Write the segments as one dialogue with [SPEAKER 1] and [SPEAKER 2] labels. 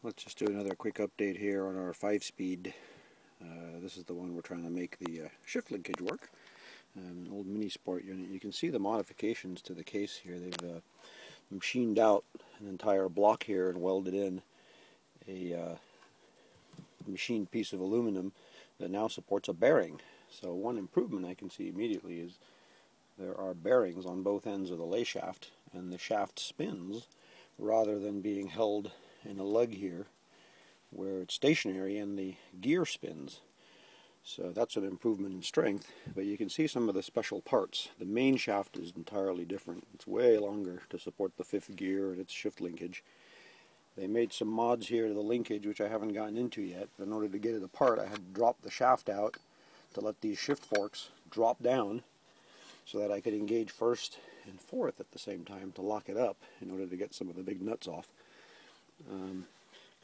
[SPEAKER 1] Let's just do another quick update here on our 5-speed. This is the one we're trying to make the shift linkage work. An old mini sport unit. You can see the modifications to the case here. They've machined out an entire block here and welded in a machined piece of aluminum that now supports a bearing. So one improvement I can see immediately is there are bearings on both ends of the lay shaft, and the shaft spins rather than being held in a lug here where it's stationary and the gear spins. So that's an improvement in strength, but you can see some of the special parts. The main shaft is entirely different. It's way longer to support the 5th gear and its shift linkage. They made some mods here to the linkage which I haven't gotten into yet. In order to get it apart, I had to drop the shaft out to let these shift forks drop down so that I could engage 1st and 4th at the same time to lock it up in order to get some of the big nuts off.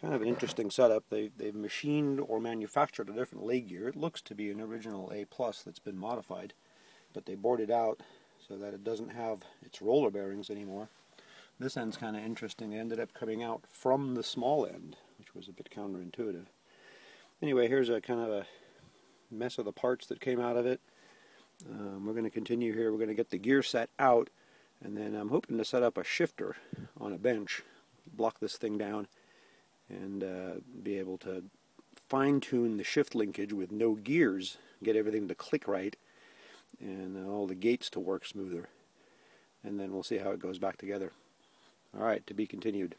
[SPEAKER 1] Kind of an interesting setup. They've machined or manufactured a different lay gear. It looks to be an original A+ that's been modified, but they bored it out so that it doesn't have its roller bearings anymore. This end's kind of interesting. They ended up coming out from the small end, which was a bit counterintuitive. Anyway, here's a kind of a mess of the parts that came out of it. We're going to continue here. We're going to get the gear set out, and then I'm hoping to set up a shifter on a bench, block this thing down, and be able to fine-tune the shift linkage with no gears, get everything to click right, and all the gates to work smoother. And then we'll see how it goes back together. Alright, to be continued.